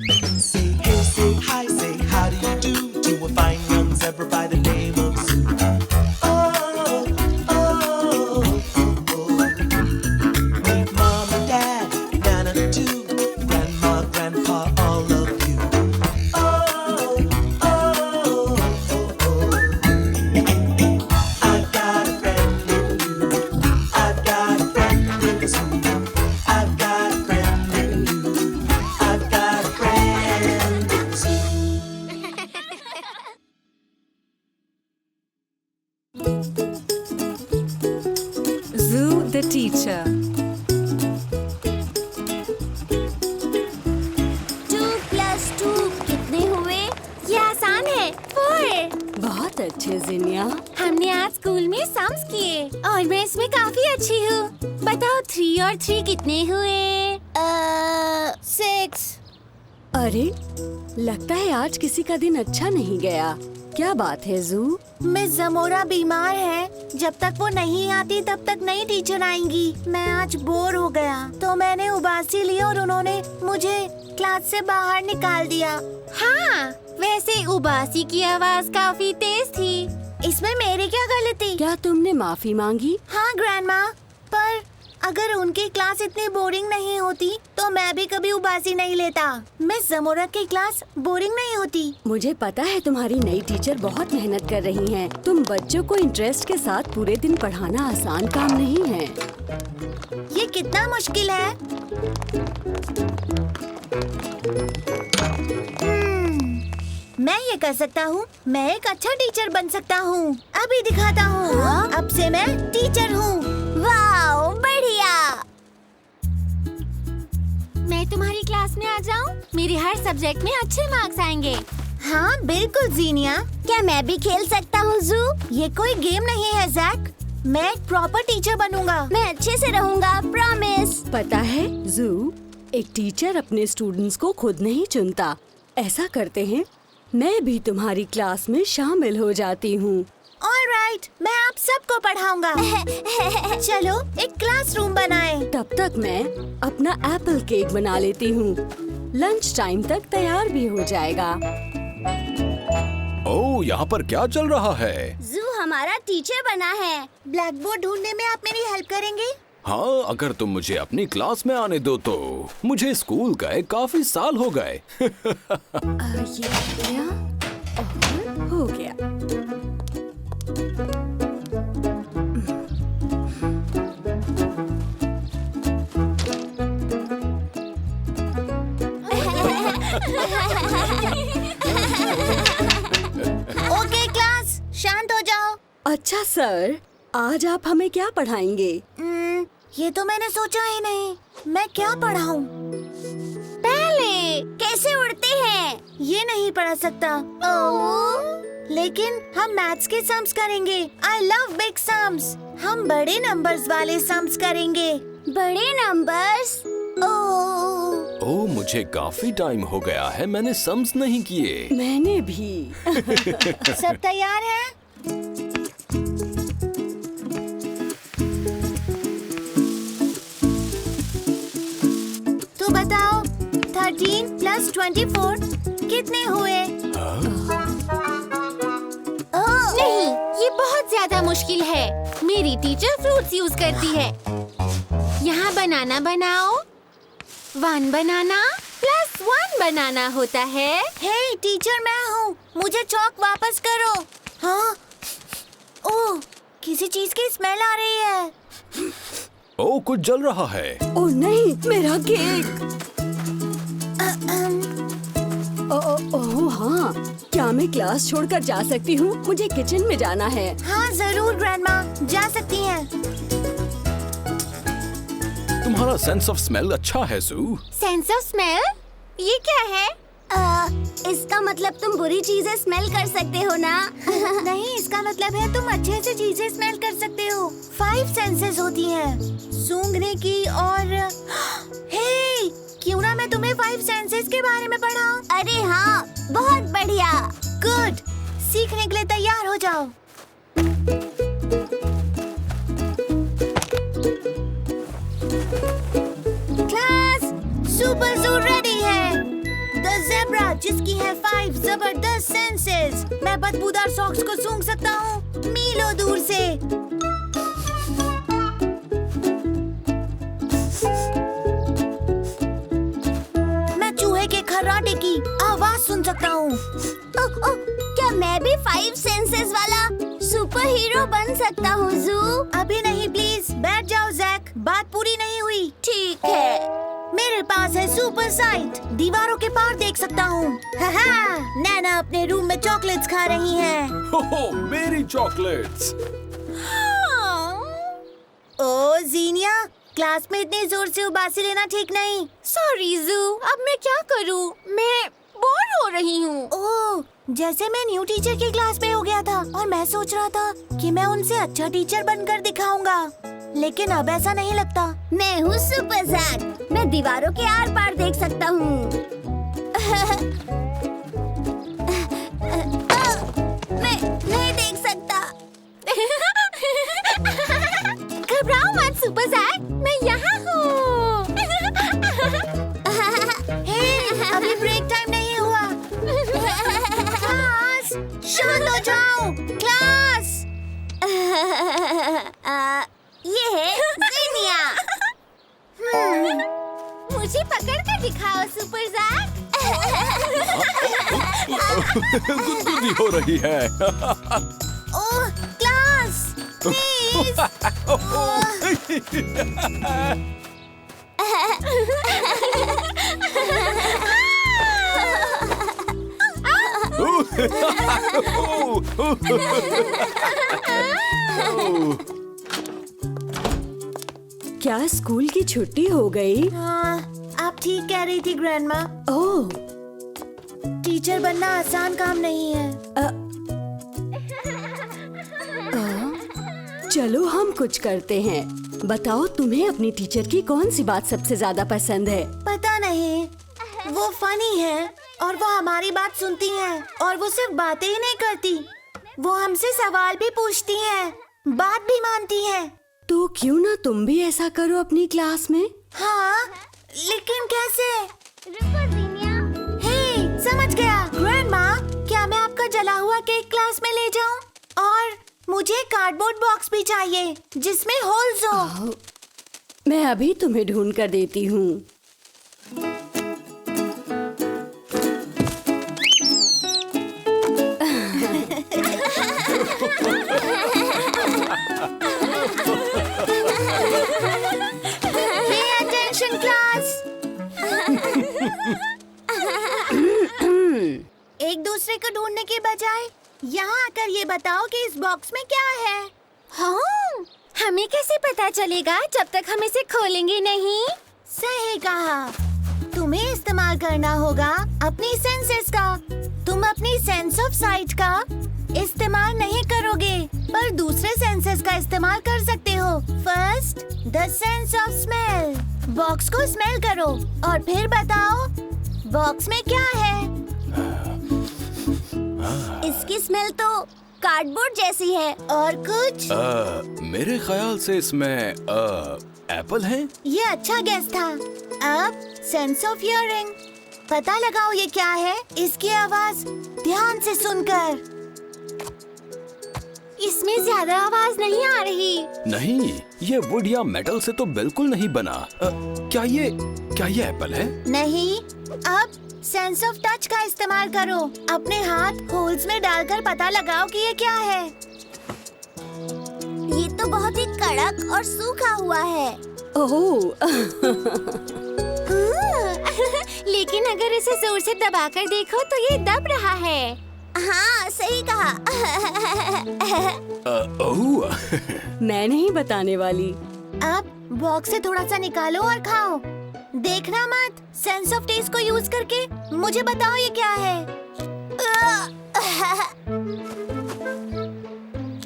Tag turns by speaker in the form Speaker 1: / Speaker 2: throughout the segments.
Speaker 1: Say hey, say hi, say how do you do to a fine young zebra by the name of Zoo. Oh, oh, oh, oh. Meet mom and dad, Nana too, grandma, grandpa, all of you. Oh, oh, oh, oh. I've got a friend in you. I've got a friend in the zoo. I've got a friend in you. I've got a friend in the zoo.
Speaker 2: Zoo the teacher.
Speaker 3: 2 + 2 कितने हुए? ये आसान है, 4।
Speaker 2: बहुत अच्छे जिनिया।
Speaker 3: हमने आज school में सम्स किए और मैं इसमें काफी अच्छी हूँ। बताओ 3 और 3 कितने हुए? 6।
Speaker 2: अरे लगता है आज किसी का दिन अच्छा नहीं गया। क्या बात है जू?
Speaker 3: मिस जमोरा बीमार है। जब तक वो नहीं आती तब तक नई टीचर आएंगी। मैं आज बोर हो गया तो मैंने उबासी ली और उन्होंने मुझे क्लास से बाहर निकाल दिया। हाँ, वैसे उबासी की आवाज काफी तेज थी। इसमें मेरी क्या गलती?
Speaker 2: क्या तुमने माफी मांगी?
Speaker 3: हाँ ग्रैंडमा, पर अगर उनकी क्लास इतनी बोरिंग नहीं होती तो मैं भी कभी उबासी नहीं लेता। मिस जमोरा की क्लास बोरिंग नहीं होती।
Speaker 2: मुझे पता है तुम्हारी नई टीचर बहुत मेहनत कर रही हैं। तुम बच्चों को इंटरेस्ट के साथ पूरे दिन पढ़ाना आसान काम नहीं है।
Speaker 3: ये कितना मुश्किल है। मैं ये कर सकता हूँ। मैं एक अच्छा टीचर बन सकता हूँ। अभी दिखाता हूँ। अब से मैं टीचर हूँ। वाओ, बढ़िया। मैं तुम्हारी क्लास में आ जाऊँ? मेरे हर सब्जेक्ट में अच्छे मार्क्स आएंगे। हाँ बिल्कुल जीनिया। क्या मैं भी खेल सकता हूँ जू? ये कोई गेम नहीं है जैक। मैं एक प्रॉपर टीचर बनूंगा। मैं अच्छे से रहूंगा, प्रॉमिस।
Speaker 2: पता है जू, एक टीचर अपने स्टूडेंट्स को खुद नहीं चुनता। ऐसा करते हैं, मैं भी तुम्हारी क्लास में शामिल हो जाती हूँ।
Speaker 3: ऑलराइट, मैं आप सबको पढ़ाऊंगा। चलो एक क्लासरूम बनाएं।
Speaker 2: तब तक मैं अपना एप्पल केक बना लेती हूँ। लंच टाइम तक तैयार भी हो जाएगा।
Speaker 4: ओह, यहाँ पर क्या चल रहा है?
Speaker 3: जू हमारा टीचर बना है। ब्लैक बोर्ड ढूंढने में आप मेरी हेल्प करेंगे?
Speaker 4: हाँ, अगर तुम मुझे अपनी क्लास में आने दो तो। मुझे स्कूल गए काफी साल हो गए।
Speaker 2: ये गया और हो गया।
Speaker 3: ओके क्लास, शांत हो जाओ।
Speaker 2: अच्छा सर, आज आप हमें क्या पढ़ाएंगे?
Speaker 3: ये तो मैंने सोचा ही नहीं। मैं क्या पढ़ाऊं? पहले कैसे उड़ते हैं ये नहीं पढ़ा सकता। लेकिन हम मैथ्स के सम्स करेंगे। I love big sums. हम बड़े नंबर्स वाले सम्स करेंगे। बड़े नंबर्स?
Speaker 4: ओह, मुझे काफी टाइम हो गया है, मैंने सम्स नहीं किए।
Speaker 2: मैंने भी।
Speaker 3: सब तैयार है? तो बताओ 13 + 24 कितने हुए? नहीं, ये बहुत ज्यादा मुश्किल है। मेरी टीचर फ्रूट्स यूज करती है। यहाँ बनाना बनाओ। 1 बनाना + 1 बनाना होता है। हे टीचर, मैं हूँ। मुझे चॉक वापस करो। हाँ? ओह, किसी चीज की स्मेल आ रही है।
Speaker 4: ओह, कुछ जल रहा है।
Speaker 2: ओह नहीं, मेरा केक। ओह हाँ, क्या मैं क्लास छोड़कर जा सकती हूँ? मुझे किचन में जाना है।
Speaker 3: हाँ जरूर ग्रैंडमा, जा सकती हैं।
Speaker 4: तुम्हारा सेंस ऑफ स्मेल अच्छा है जू।
Speaker 3: Sense of smell? ये क्या है? इसका मतलब तुम बुरी चीजें स्मेल कर सकते हो ना? नहीं, इसका मतलब है तुम अच्छे से चीजें स्मेल कर सकते हो। 5 सेंसेस होती हैं, सूंघने की और हे, क्यों ना मैं तुम्हें 5 सेंसेस के बारे में पढ़ाऊं? अरे हाँ, बहुत बढ़िया। गुड, सीखने के लिए तैयार हो जाओ। क्लास, सुपर जू रेडी है। द है 5 जबरदस्त सेंसेस। मैं बदबूदार सॉक्स को सूंघ सकता हूँ मीलों दूर से। मैं चूहे के खर्राटे की आवाज सुन सकता हूँ।
Speaker 5: क्या मैं भी 5 सेंसेस वाला सुपर हीरो बन सकता हूँ जू?
Speaker 3: अभी नहीं प्लीज, बैठ जाओ जैक, बात पूरी नहीं हुई।
Speaker 5: ठीक है।
Speaker 3: मेरे पास है सुपर साइट, दीवारों के पार देख सकता हूँ। नैना अपने रूम में चॉकलेट्स खा रही है।
Speaker 4: हो, मेरी चॉकलेट्स।
Speaker 3: ओ जीनिया, क्लास में इतनी जोर से उबासी लेना ठीक नहीं।
Speaker 5: सॉरी जू, अब मैं क्या करूँ? मैं बोर हो रही हूँ।
Speaker 3: ओह, जैसे मैं न्यू टीचर की क्लास में हो गया था और मैं सोच रहा था कि मैं उनसे अच्छा टीचर बनकर दिखाऊंगा, लेकिन अब ऐसा नहीं लगता।
Speaker 5: मैं हूँ सुपर जैक, मैं दीवारों के आर पार देख सकता हूँ। मैं नहीं देख सकता। घबराओ मत सुपर जैक, मैं यहाँ हूँ।
Speaker 3: हे, अभी ब्रेक टाइम नहीं हुआ। क्लास, शांत हो जाओ। क्लास,
Speaker 5: ये है जीनिया। मुझे पकड़ कर दिखाओ सुपर जैक।
Speaker 4: गुदगुदी हो रही है।
Speaker 3: ओह क्लास, प्लीज।
Speaker 2: क्या स्कूल की छुट्टी हो गई?
Speaker 3: आप ठीक कह रही थी ग्रैंडमा।
Speaker 2: ओह,
Speaker 3: टीचर बनना आसान काम नहीं है।
Speaker 2: चलो हम कुछ करते हैं। बताओ, तुम्हें अपनी टीचर की कौन सी बात सबसे ज्यादा पसंद है?
Speaker 3: पता नहीं, वो फनी है और वो हमारी बात सुनती है और वो सिर्फ बातें ही नहीं करती, वो हमसे सवाल भी पूछती है, बात भी मानती है।
Speaker 2: तो क्यों ना तुम भी ऐसा करो अपनी क्लास में?
Speaker 3: हाँ, लेकिन कैसे?
Speaker 5: रुको जीनिया।
Speaker 3: हे, समझ गया। ग्रैंडमा, क्या मैं आपका जला हुआ केक क्लास में ले जाऊं? और मुझे कार्डबोर्ड बॉक्स भी चाहिए जिसमें होल्स हो।
Speaker 2: मैं अभी तुम्हें ढूंढ कर देती हूँ।
Speaker 3: Pay attention class। एक दूसरे को ढूंढने के बजाय यहाँ आकर ये बताओ कि इस बॉक्स में क्या है।
Speaker 5: हाँ, हमें कैसे पता चलेगा जब तक हम इसे खोलेंगे नहीं?
Speaker 3: सही कहा, तुम्हें इस्तेमाल करना होगा अपनी सेंसेस का। तुम अपनी सेंस ऑफ साइट का इस्तेमाल नहीं करोगे, पर दूसरे सेंसेस का इस्तेमाल कर सकते हो। First, the sense of smell. Box को स्मेल करो और फिर बताओ बॉक्स में क्या है।
Speaker 5: इसकी स्मेल तो कार्डबोर्ड जैसी है।
Speaker 3: और कुछ?
Speaker 4: मेरे ख्याल से इसमें एप्पल है।
Speaker 3: ये अच्छा गेस था। अब सेंस ऑफ हियरिंग, पता लगाओ ये क्या है। इसकी आवाज ध्यान से सुनकर।
Speaker 5: इसमें ज्यादा आवाज नहीं आ रही।
Speaker 4: नहीं, ये वुड या मेटल से तो बिल्कुल नहीं बना। क्या ये एप्पल है?
Speaker 3: नहीं। अब सेंस ऑफ टच का इस्तेमाल करो। अपने हाथ होल्स में डालकर पता लगाओ कि ये क्या है।
Speaker 5: ये तो बहुत ही कड़क और सूखा हुआ है।
Speaker 2: ओह,
Speaker 5: लेकिन अगर इसे जोर से दबाकर देखो तो ये दब रहा है। हाँ, सही कहा।
Speaker 4: ओह,
Speaker 2: मैं नहीं बताने वाली।
Speaker 3: अब बॉक्स से थोड़ा सा निकालो और खाओ। देखना मत। सेंस ऑफ टेस्ट को यूज करके मुझे बताओ ये क्या है।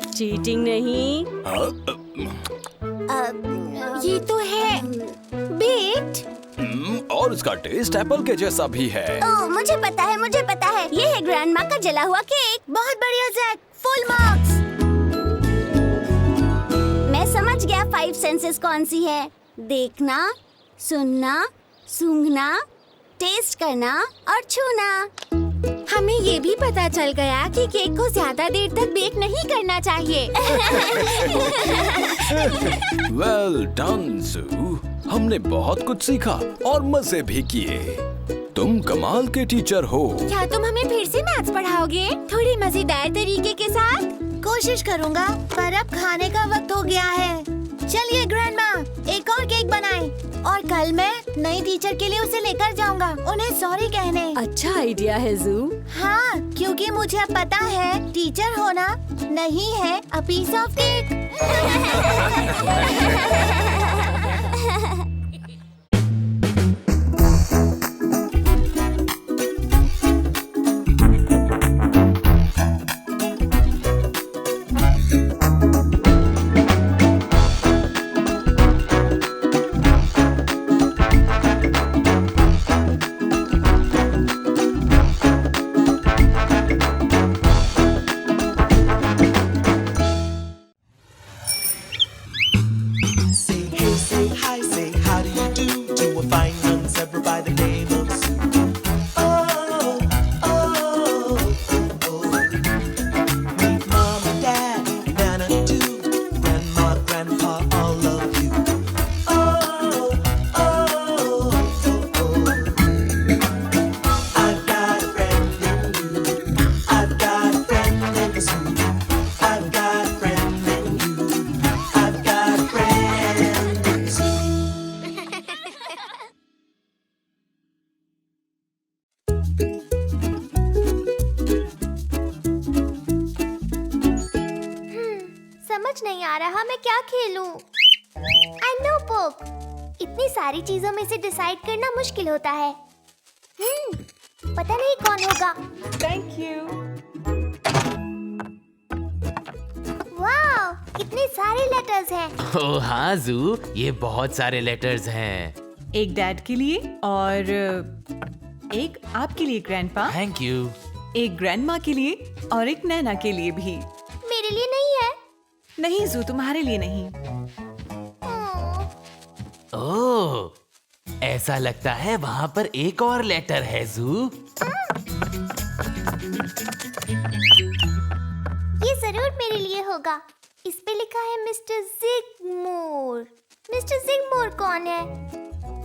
Speaker 2: चीटिंग नहीं।
Speaker 5: ये तो है बीट।
Speaker 4: और इसका टेस्ट एप्पल के जैसा भी है।
Speaker 5: ओह, मुझे पता है। ये है ग्रैंडमा का जला हुआ केक।
Speaker 3: बहुत बढ़िया जैक, फुल मार्क्स।
Speaker 5: मैं समझ गया 5 सेंसेस कौन सी है। देखना, सुनना, सूंघना, टेस्ट करना और छूना। हमें ये भी पता चल गया कि केक को ज्यादा देर तक बेक नहीं करना चाहिए।
Speaker 4: वेल डन जू, हमने बहुत कुछ सीखा और मजे भी किए। तुम कमाल के टीचर हो।
Speaker 5: क्या तुम हमें फिर से मैथ्स पढ़ाओगे थोड़ी मजेदार तरीके के साथ?
Speaker 3: कोशिश करूँगा, पर अब खाने का वक्त हो गया है। चलिए ग्रैंडमा, एक और केक बनाएं और कल मैं नई टीचर के लिए उसे लेकर जाऊंगा, उन्हें सॉरी कहने।
Speaker 2: अच्छा आइडिया है जू।
Speaker 3: हाँ, क्योंकि मुझे अब पता है टीचर होना नहीं है a piece of cake.
Speaker 1: Say hey, say hi, say how do you do to a fine young zebra by the name of Sue. Oh, oh, oh, oh. Meet mom and dad, Nana too, grandma, grandpa, all love you. Oh, oh, oh, oh. I've got a friend in you. I've got a friend in Sue. I've got a friend in you. I've got a friend in Sue.
Speaker 3: समझ नहीं आ रहा मैं क्या खेलूं। I know book. इतनी सारी चीजों में से डिसाइड करना मुश्किल होता है। पता नहीं कौन होगा।
Speaker 6: Thank you.
Speaker 3: वाह, कितने सारे लेटर्स हैं।
Speaker 7: ओह हाँ जू, ये बहुत सारे लेटर्स हैं।
Speaker 6: एक डैड के लिए और एक आपके लिए ग्रैंडपा,
Speaker 7: थैंक यू।
Speaker 6: एक ग्रैंडमा के लिए और एक नैना के लिए भी।
Speaker 3: मेरे लिए नहीं है।
Speaker 6: नहीं जू, तुम्हारे लिए नहीं।
Speaker 7: ओह, ऐसा लगता है वहाँ पर एक और लेटर है जू।
Speaker 3: ये जरूर मेरे लिए होगा। इस पे लिखा है मिस्टर जिगमोर। मिस्टर जिगमोर कौन है?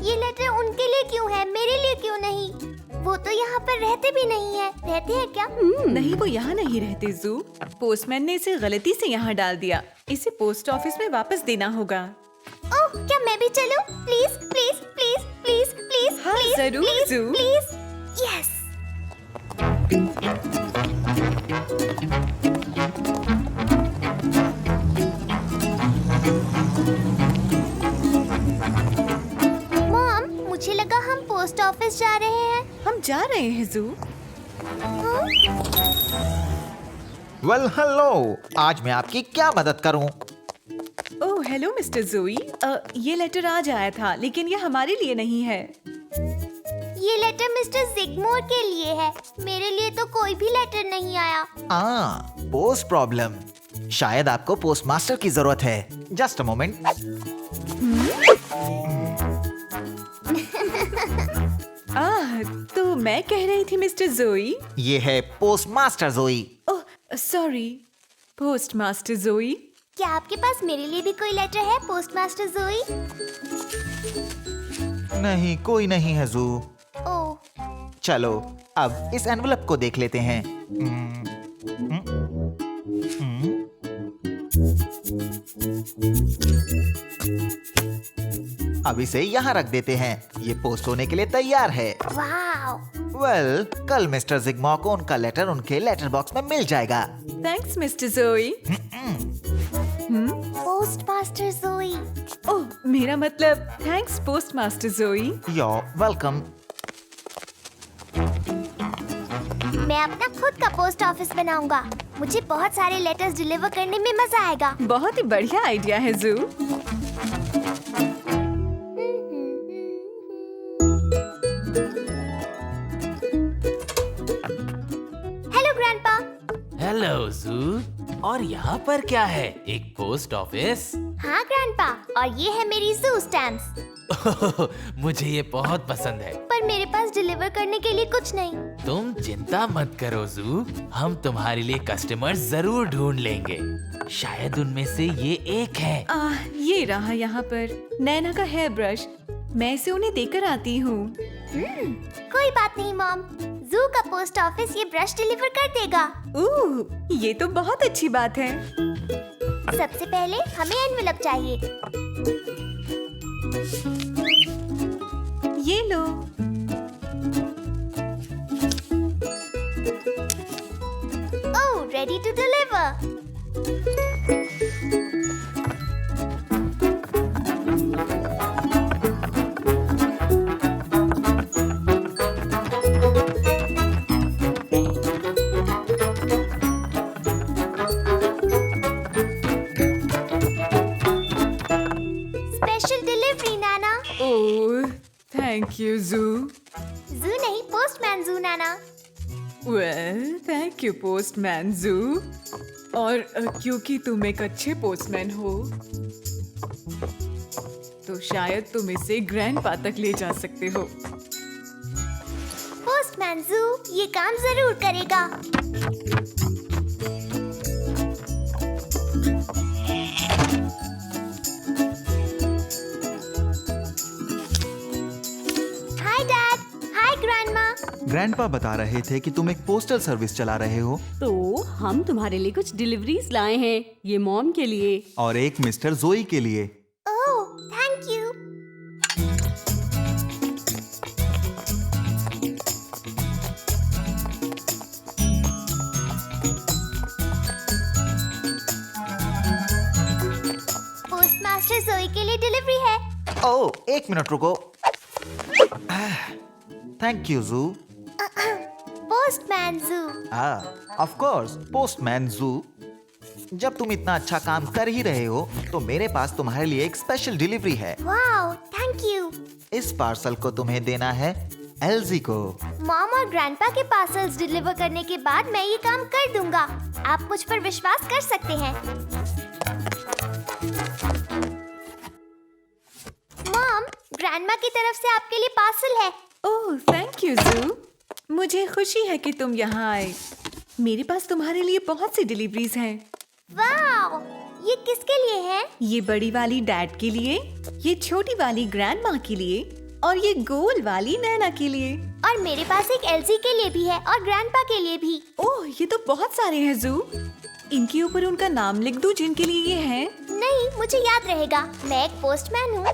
Speaker 3: ये लेटर उनके लिए क्यों है, मेरे लिए क्यों नहीं? वो तो यहाँ पर रहते भी नहीं है। रहते हैं क्या?
Speaker 6: नहीं, वो यहाँ नहीं रहते जू। पोस्टमैन ने इसे गलती से यहाँ डाल दिया। इसे पोस्ट ऑफिस में वापस देना होगा।
Speaker 3: ओह, क्या मैं भी चलूं? Please please please please please
Speaker 6: हाँ,
Speaker 3: प्लीज
Speaker 6: जरूर,
Speaker 3: प्लीज
Speaker 6: जू।
Speaker 3: प्लीज। यस। मॉम, मुझे लगा हम पोस्ट ऑफिस जा रहे हैं।
Speaker 6: हम जा रहे हैं जू।
Speaker 8: वेल हेलो, आज मैं आपकी क्या मदद करूं?
Speaker 6: ओह हेलो मिस्टर जोई, ये लेटर आज आया था लेकिन ये हमारे लिए नहीं है।
Speaker 3: ये लेटर मिस्टर जिगमोर के लिए है। मेरे लिए तो कोई भी लेटर नहीं आया।
Speaker 8: Post problem. शायद आपको पोस्ट मास्टर की जरूरत है। Just a moment.
Speaker 6: तो मैं कह रही थी मिस्टर जोई।
Speaker 8: ये है पोस्ट मास्टर जोई।
Speaker 6: ओह सॉरी, पोस्ट मास्टर जोई।
Speaker 3: क्या आपके पास मेरे लिए भी कोई लेटर है, पोस्ट मास्टर जोई?
Speaker 8: नहीं, कोई नहीं है जू।
Speaker 3: ओह,
Speaker 8: चलो अब इस एनवलप को देख लेते हैं। अब इसे यहाँ रख देते हैं। ये पोस्ट होने के लिए तैयार है।
Speaker 3: वाओ।
Speaker 8: वेल, कल मिस्टर जिगमो को उनका लेटर उनके लेटर बॉक्स में मिल जाएगा।
Speaker 6: थैंक्स मिस्टर जोई।
Speaker 3: पोस्ट मास्टर जोई।
Speaker 6: ओह मेरा मतलब थैंक्स पोस्ट मास्टर जोई।
Speaker 8: You're welcome।
Speaker 3: मैं अपना खुद का पोस्ट ऑफिस बनाऊंगा। मुझे बहुत सारे लेटर्स डिलीवर करने में मजा आएगा।
Speaker 6: बहुत ही बढ़िया आइडिया है जू।
Speaker 3: Hello grandpa.
Speaker 7: हेलो जू। और यहाँ पर क्या है? एक पोस्ट ऑफिस?
Speaker 5: हाँ ग्रैंडपा, और ये है मेरी ज़ू स्टैम्प्स।
Speaker 7: मुझे ये बहुत पसंद है।
Speaker 5: पर मेरे पास डिलीवर करने के लिए कुछ नहीं।
Speaker 7: तुम चिंता मत करो जू, हम तुम्हारे लिए कस्टमर जरूर ढूंढ लेंगे। शायद उनमें से ये एक है।
Speaker 6: ये रहा यहाँ पर नैना का हेयर ब्रश। मैं इसे उन्हें देकर आती हूँ।
Speaker 5: कोई बात नहीं मॉम, ज़ू का पोस्ट ऑफिस ये ब्रश डिलीवर कर देगा।
Speaker 6: ये तो बहुत अच्छी बात है।
Speaker 5: सबसे पहले हमें एनवेलप चाहिए।
Speaker 6: ये लो।
Speaker 5: Oh, ready to deliver. Special delivery नाना।
Speaker 6: Oh, thank you zoo.
Speaker 5: Zoo नहीं, पोस्टमैन ज़ू नाना।
Speaker 6: Well, thank you postman zoo. और क्योंकि तुम एक अच्छे पोस्टमैन हो, तो शायद तुम इसे ग्रैंडपा तक ले जा सकते हो।
Speaker 5: पोस्टमैन ज़ू ये काम जरूर करेगा। हाय डैड, हाय ग्रैंडमा।
Speaker 9: ग्रैंडपा बता रहे थे कि तुम एक पोस्टल सर्विस चला रहे हो
Speaker 2: तो हम तुम्हारे लिए कुछ डिलीवरीज लाए हैं। ये मॉम के लिए
Speaker 9: और एक मिस्टर जोई के लिए।
Speaker 5: ओह, थैंक यू। पोस्टमास्टर जोई के लिए डिलीवरी है।
Speaker 8: ओह, एक मिनट रुको। थैंक यू जू।
Speaker 5: Postman zoo.
Speaker 8: Of course, postman जू। जब तुम इतना अच्छा काम कर ही रहे हो, तो मेरे पास तुम्हारे लिए एक स्पेशल डिलीवरी है।
Speaker 5: Wow, thank you.
Speaker 8: इस पार्सल को तुम्हें देना है एल्जी को।
Speaker 5: मॉम और ग्रैंडपा के पार्सल्स डिलीवर करने के बाद मैं ये काम कर दूंगा। आप मुझ पर विश्वास कर सकते हैं। मॉम, ग्रैंडमा की तरफ से आपके लिए पार्सल है।
Speaker 6: ओह, थैंक यू जू। मुझे खुशी है कि तुम यहाँ आए। मेरे पास तुम्हारे लिए बहुत सी डिलीवरीज हैं।
Speaker 5: वाओ, ये किसके लिए है?
Speaker 6: ये बड़ी वाली डैड के लिए, ये छोटी वाली ग्रैंडमा के लिए और ये गोल वाली नैना के लिए।
Speaker 5: और मेरे पास एक एल्जी के लिए भी है और ग्रैंडपा के लिए भी।
Speaker 6: ओह, ये तो बहुत सारे हैं जू। इनके ऊपर उनका नाम लिख दूं जिनके लिए ये है।
Speaker 5: नहीं, मुझे याद रहेगा, मैं एक पोस्टमैन हूँ।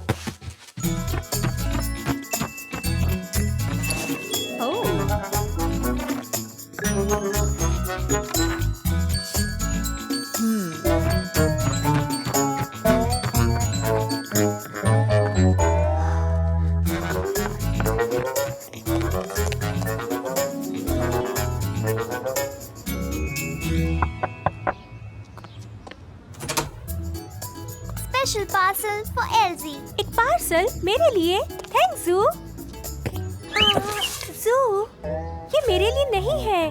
Speaker 5: Special parcel for algae.
Speaker 3: एक पार्सल मेरे लिए? थैंक्स जू। जू, ये मेरे लिए नहीं है।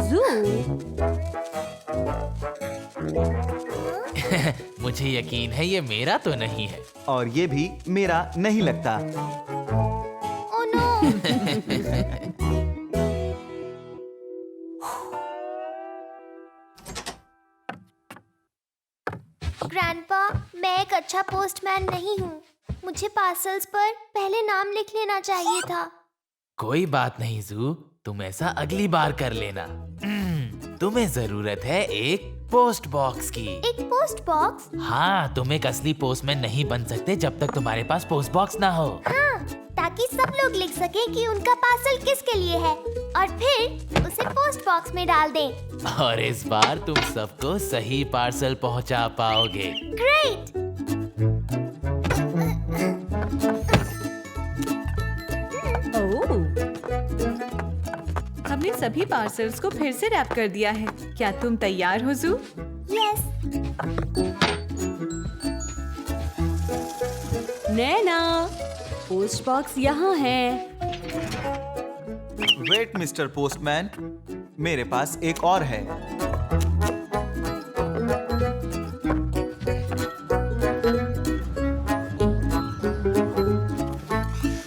Speaker 2: जू,
Speaker 7: मुझे यकीन है ये मेरा तो नहीं है।
Speaker 9: और ये भी मेरा नहीं लगता।
Speaker 5: Oh no. ग्रैंडपा, मैं एक अच्छा पोस्टमैन नहीं हूँ। मुझे पार्सल्स पर पहले नाम लिख लेना चाहिए था।
Speaker 7: कोई बात नहीं जू, तुम ऐसा अगली बार कर लेना। तुम्हें जरूरत है एक पोस्ट बॉक्स की।
Speaker 5: एक पोस्ट बॉक्स?
Speaker 7: हाँ, तुम एक असली पोस्टमैन नहीं बन सकते जब तक तुम्हारे पास पोस्ट बॉक्स ना हो।
Speaker 5: हाँ, ताकि सब लोग लिख सकें कि उनका पार्सल किसके लिए है और फिर उसे पोस्ट बॉक्स में डाल दें।
Speaker 7: और इस बार तुम सबको सही पार्सल पहुंचा पाओगे।
Speaker 5: ग्रेट!
Speaker 6: हमने सभी पार्सल्स को फिर से रैप कर दिया है। क्या तुम तैयार हो जू?
Speaker 5: यस।
Speaker 2: नैना, पोस्ट बॉक्स यहाँ है।
Speaker 9: वेट मिस्टर पोस्टमैन, मेरे पास एक और है।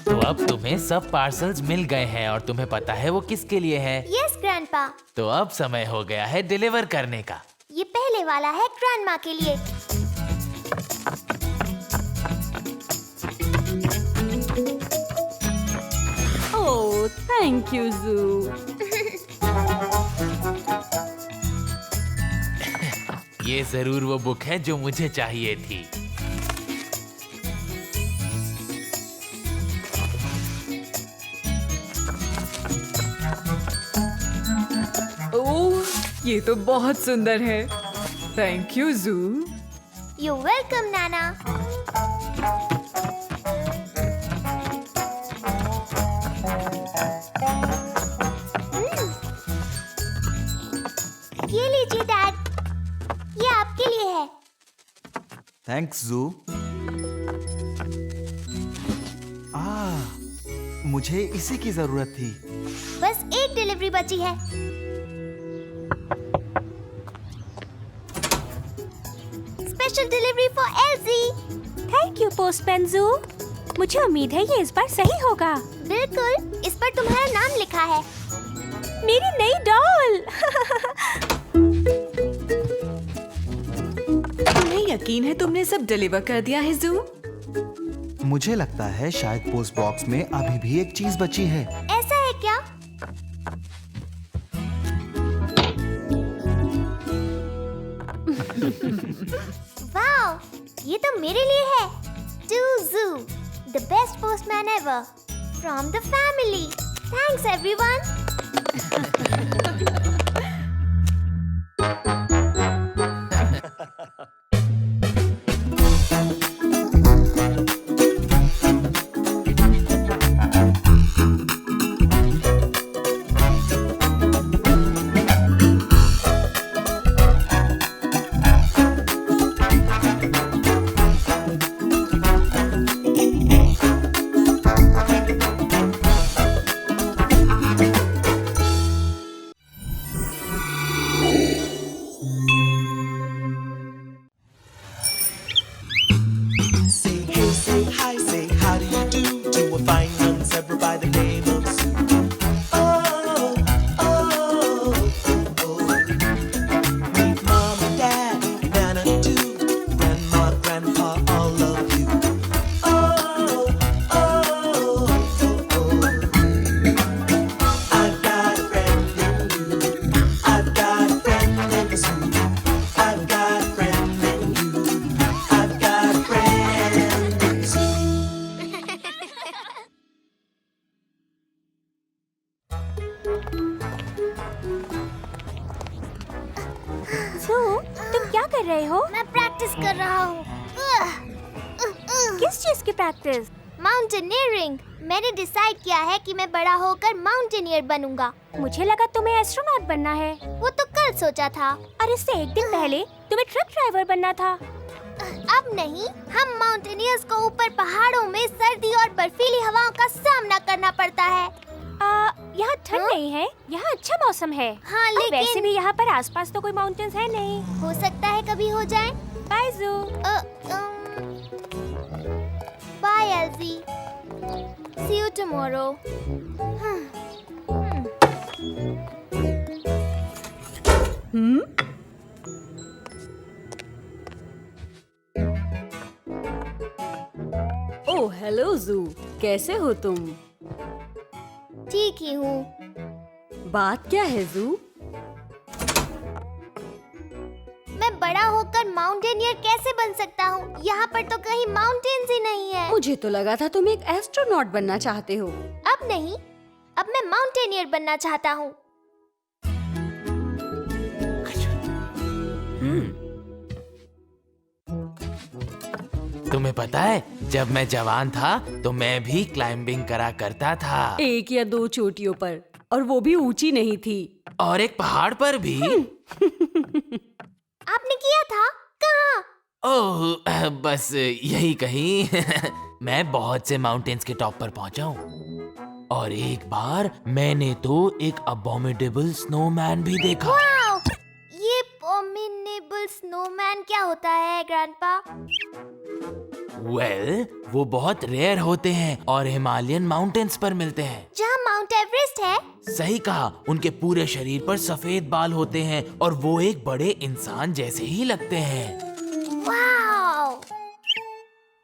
Speaker 7: तो अब तुम्हें सब पार्सल्स मिल गए हैं और तुम्हें पता है वो किसके लिए है।
Speaker 5: Yes grandpa.
Speaker 7: तो अब समय हो गया है डिलीवर करने का।
Speaker 5: ये पहले वाला है ग्रैंडमा के लिए।
Speaker 2: ओह, थैंक यू जू।
Speaker 7: ये जरूर वो बुक है जो मुझे चाहिए थी।
Speaker 6: ओह, ये तो बहुत सुंदर है। थैंक यू जू।
Speaker 5: यू वेलकम नाना। ये लीजिए डैड, ये आपके लिए है।
Speaker 9: थैंक्स जू। मुझे इसी की जरूरत थी।
Speaker 5: बस एक डिलीवरी बची है। Special delivery for algae.
Speaker 3: Thank you postman जू। मुझे उम्मीद है ये इस बार सही होगा।
Speaker 5: बिल्कुल, इस पर तुम्हारा नाम लिखा है।
Speaker 3: मेरी नई डॉल।
Speaker 6: तुम्हें यकीन है तुमने सब डिलीवर कर दिया है जू?
Speaker 9: मुझे लगता है शायद पोस्ट बॉक्स में अभी भी एक चीज बची है।
Speaker 5: ऐसा है क्या? वाओ, ये तो मेरे लिए है। टू जू, the best postman ever, from the family. Thanks everyone.
Speaker 1: Say hey, say hi, say how do you do to a fine young zebra by the name of Sue. Oh, oh, oh, oh. Meet mom and dad, Nana too, grandma, grandpa, all of you. Oh, oh, oh, oh. I've got a friend in you. I've got a friend in Sue. I've got a friend in you. I've got a friend in Sue.
Speaker 3: जू, तुम क्या कर रहे हो?
Speaker 5: मैं practice कर रहा हूँ।
Speaker 3: किस चीज की प्रैक्टिस?
Speaker 5: माउंटेनियरिंग। मैंने डिसाइड किया है कि मैं बड़ा होकर माउंटेनियर बनूंगा।
Speaker 3: मुझे लगा तुम्हें एस्ट्रोनॉट बनना है।
Speaker 5: वो तो कल सोचा था।
Speaker 3: और इससे एक दिन पहले तुम्हें ट्रक ड्राइवर बनना था।
Speaker 5: अब नहीं, हम माउंटेनियर्स को ऊपर पहाड़ों में सर्दी और बर्फीली हवाओं का सामना करना पड़ता है।
Speaker 3: यहाँ ठंड नहीं है, यहाँ अच्छा मौसम है।
Speaker 5: हाँ,
Speaker 3: और
Speaker 5: लेकिन
Speaker 3: वैसे भी यहाँ पर आसपास तो कोई माउंटेन्स है नहीं।
Speaker 5: हो सकता है कभी हो जाए।
Speaker 3: बाय जू।
Speaker 5: बाय एल्जी। See you tomorrow.
Speaker 2: Oh hello जू, कैसे हो तुम?
Speaker 5: ठीक ही हूँ।
Speaker 2: बात क्या है जू?
Speaker 5: मैं बड़ा होकर माउंटेनियर कैसे बन सकता हूँ? यहाँ पर तो कहीं माउंटेन्स ही नहीं है।
Speaker 2: मुझे तो लगा था तुम एक एस्ट्रोनॉट बनना चाहते हो।
Speaker 5: अब नहीं, अब मैं माउंटेनियर बनना चाहता हूँ।
Speaker 7: तुम्हें पता है जब मैं जवान था तो मैं भी क्लाइंबिंग करा करता था।
Speaker 2: एक या दो चोटियों पर, और वो भी ऊंची नहीं थी।
Speaker 7: और एक पहाड़ पर भी।
Speaker 5: आपने किया था? कहाँ?
Speaker 7: ओह बस यही कहीं। मैं बहुत से माउंटेन्स के टॉप पर पहुंचा हूँ और एक बार मैंने तो एक अबॉमिनेबल स्नोमैन भी देखा।
Speaker 5: वाओ! ये अबॉमिनेबल स्नोमैन क्या होता है ग्रैंडपा?
Speaker 7: वो बहुत रेयर होते हैं और हिमालयन माउंटेन्स पर मिलते हैं।
Speaker 5: जहाँ माउंट एवरेस्ट है?
Speaker 7: सही कहा। उनके पूरे शरीर पर सफेद बाल होते हैं और वो एक बड़े इंसान जैसे ही लगते हैं।
Speaker 5: वाओ!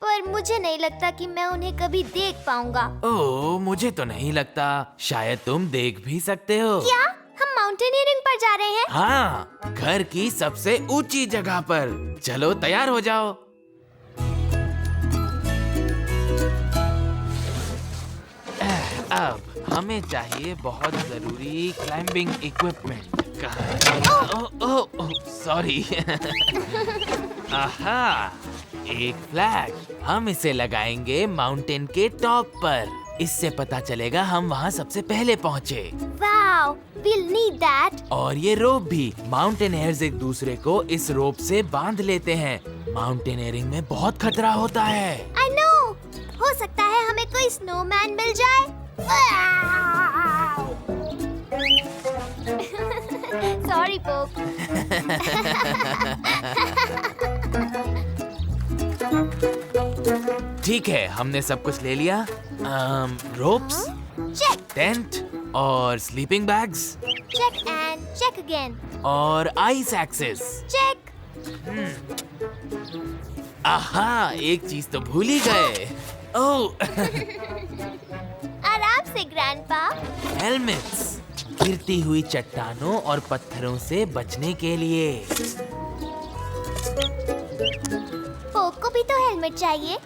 Speaker 5: पर मुझे नहीं लगता कि मैं उन्हें कभी देख पाऊंगा।
Speaker 7: ओह, मुझे तो नहीं लगता। शायद तुम देख भी सकते हो।
Speaker 5: क्या हम माउंटेनियरिंग पर जा रहे हैं?
Speaker 7: हाँ, घर की सबसे ऊंची जगह पर। चलो तैयार हो जाओ। अब हमें चाहिए बहुत जरूरी क्लाइंबिंग इक्विपमेंट। ओह, सॉरी। आहा, एक फ्लैग। हम इसे लगाएंगे माउंटेन के टॉप पर। इससे पता चलेगा हम वहाँ सबसे पहले पहुँचे।
Speaker 5: Wow, we'll need that.
Speaker 7: और ये रोप भी। माउंटेनियर्स एक दूसरे को इस रोप से बांध लेते हैं। माउंटेनियरिंग में बहुत खतरा होता है।
Speaker 5: I know. हो सकता है हमें कोई स्नोमैन मिल जाए। सॉरी पोप।
Speaker 7: ठीक है, हमने सब कुछ ले लिया। रोप्स,
Speaker 5: चेक
Speaker 7: टेंट और sleeping bags
Speaker 5: check and check again.
Speaker 7: और आइस एक्सेस।
Speaker 5: चेक।
Speaker 7: आहा, एक चीज तो भूल ही गए। ओह,
Speaker 5: आराम से ग्रैंडपा।
Speaker 7: हेलमेट्स, गिरती हुई चट्टानों और पत्थरों से बचने के लिए।
Speaker 5: पोप को भी तो हेलमेट चाहिए।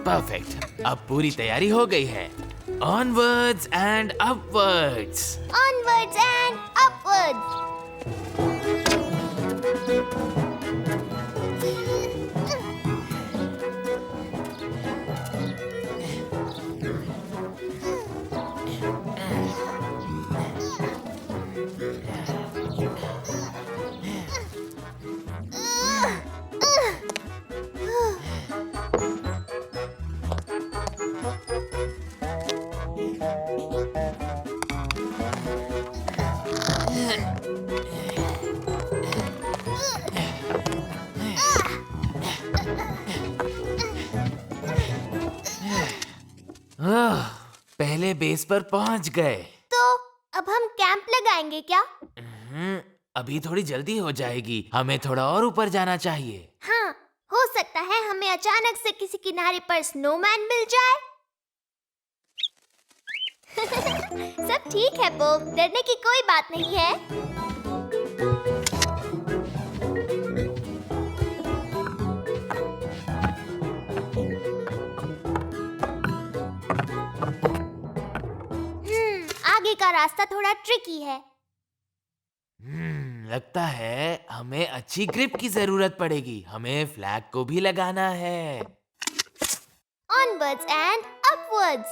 Speaker 7: परफेक्ट। अब पूरी तैयारी हो गई है। Onwards and upwards.
Speaker 5: Onwards and upwards.
Speaker 7: पहले बेस पर पहुंच गए।
Speaker 5: तो अब हम कैंप लगाएंगे क्या?
Speaker 7: अभी थोड़ी जल्दी हो जाएगी। हमें थोड़ा और ऊपर जाना चाहिए।
Speaker 5: हाँ, हो सकता है हमें अचानक से किसी किनारे पर स्नोमैन मिल जाए। सब ठीक है पोप, डरने की कोई बात नहीं है। आगे का रास्ता थोड़ा ट्रिकी है।
Speaker 7: लगता है हमें अच्छी ग्रिप की जरूरत पड़ेगी। हमें फ्लैग को भी लगाना है।
Speaker 5: Onwards and upwards.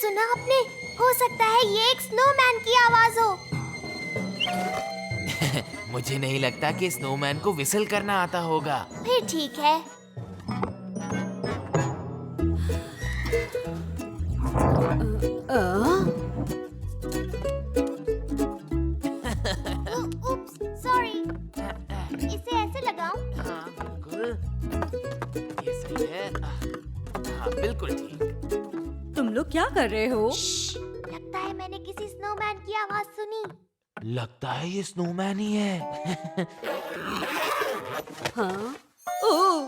Speaker 5: सुना आपने? हो सकता है ये एक स्नोमैन की आवाज हो।
Speaker 7: मुझे नहीं लगता कि स्नोमैन को विसल करना आता होगा।
Speaker 5: फिर ठीक है। Oops, sorry. इसे ऐसे लगाऊं?
Speaker 7: हाँ, बिल्कुल। ये सही है। हाँ, बिल्कुल ठीक।
Speaker 2: तुम लोग क्या कर रहे हो?
Speaker 5: लगता है मैंने किसी स्नोमैन की आवाज सुनी।
Speaker 7: लगता है ये स्नोमैन ही है।
Speaker 2: हाँ? ओह,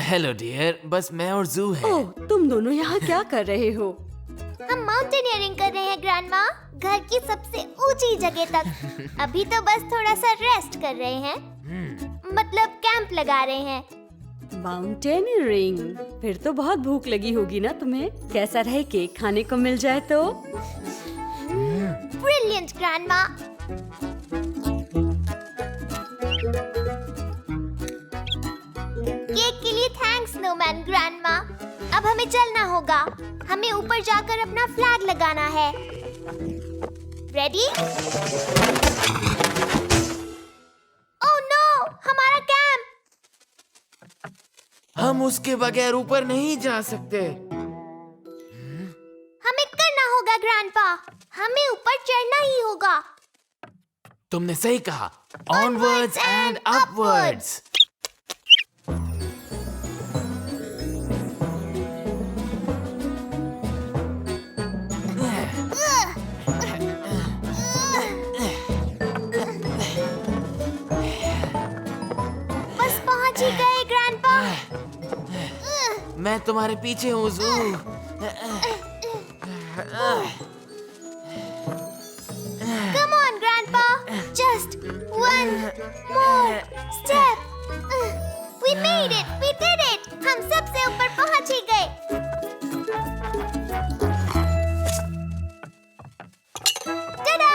Speaker 7: हेलो डियर, बस मैं और जू हैं।
Speaker 2: ओह, तुम दोनों यहाँ क्या कर रहे हो?
Speaker 5: हम माउंटेनियरिंग कर रहे हैं ग्रैंडमा, घर की सबसे ऊंची जगह तक। अभी तो बस थोड़ा सा रेस्ट कर रहे हैं। मतलब कैंप लगा रहे हैं।
Speaker 2: माउंटेनियरिंग, फिर तो बहुत भूख लगी होगी ना तुम्हें? कैसा रहे केक खाने को मिल जाए तो?
Speaker 5: Brilliant grandma. केक के लिए थैंक्स स्नोमैन ग्रैंडमा। अब हमें चलना होगा। हमें ऊपर जाकर अपना फ्लैग लगाना है। रेडी? ओह नो, हमारा कैंप।
Speaker 7: हम उसके बगैर ऊपर नहीं जा सकते।
Speaker 5: हमें करना होगा ग्रैंडपा। हमें ऊपर चढ़ना ही होगा।
Speaker 7: तुमने सही कहा। Onwards and upwards.
Speaker 5: बस पहुंच ही गए ग्रैंडपा।
Speaker 7: मैं तुम्हारे पीछे हूँ zoo.
Speaker 5: Come on, Grandpa. Just one more step. We made it. We did it. हम सबसे ऊपर पहुंच ही गए। Ta-da!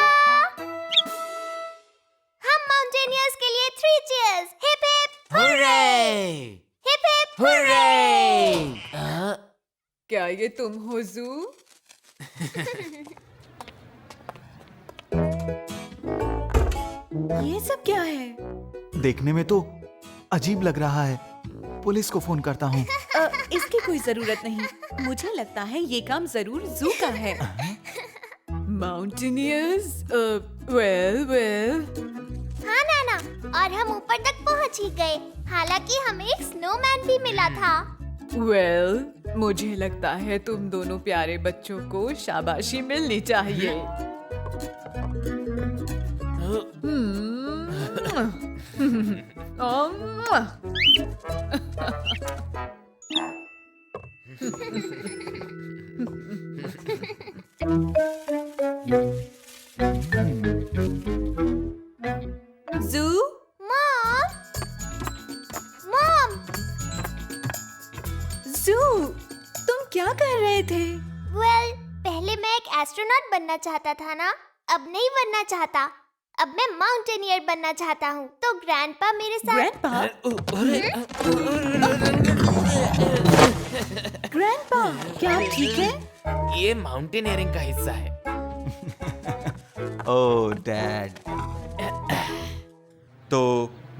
Speaker 5: हम माउंटेनियर्स के लिए 3 cheers. Hip hip
Speaker 7: hurray!
Speaker 5: hip hip
Speaker 7: hurray!
Speaker 6: क्या ये तुम हो ज़ू? ये सब क्या है?
Speaker 9: देखने में तो अजीब लग रहा है। पुलिस को फोन करता हूँ।
Speaker 6: इसकी कोई जरूरत नहीं। मुझे लगता है ये काम जरूर ज़ू का है। Mountaineers, well.
Speaker 5: हाँ नाना, और हम ऊपर तक पहुंच ही गए। हालांकि हमें एक स्नोमैन भी मिला था।
Speaker 6: मुझे लगता है तुम दोनों प्यारे बच्चों को शाबाशी मिलनी चाहिए। ज़ू,
Speaker 5: मॉम,
Speaker 6: ज़ू, तुम क्या कर रहे थे?
Speaker 5: पहले मैं एक एस्ट्रोनॉट बनना चाहता था ना, अब नहीं बनना चाहता। अब मैं माउंटेनियर बनना चाहता हूँ। तो ग्रैंडपा मेरे साथ।
Speaker 6: ग्रैंडपा, क्या आप ठीक है?
Speaker 7: ये माउंटेनियरिंग का हिस्सा है।
Speaker 9: ओह डैड, तो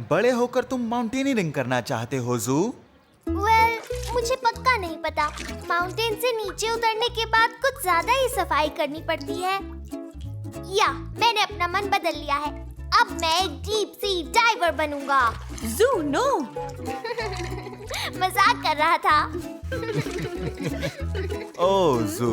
Speaker 9: बड़े होकर तुम माउंटेनियरिंग करना चाहते हो ज़ू?
Speaker 5: मुझे पक्का नहीं पता। माउंटेन से नीचे उतरने के बाद कुछ ज्यादा ही सफाई करनी पड़ती है। या मैंने अपना मन बदल लिया है। अब मैं एक डीप सी डाइवर बनूंगा।
Speaker 6: ज़ू, नो।
Speaker 5: मजाक कर रहा था।
Speaker 9: ओह ज़ू,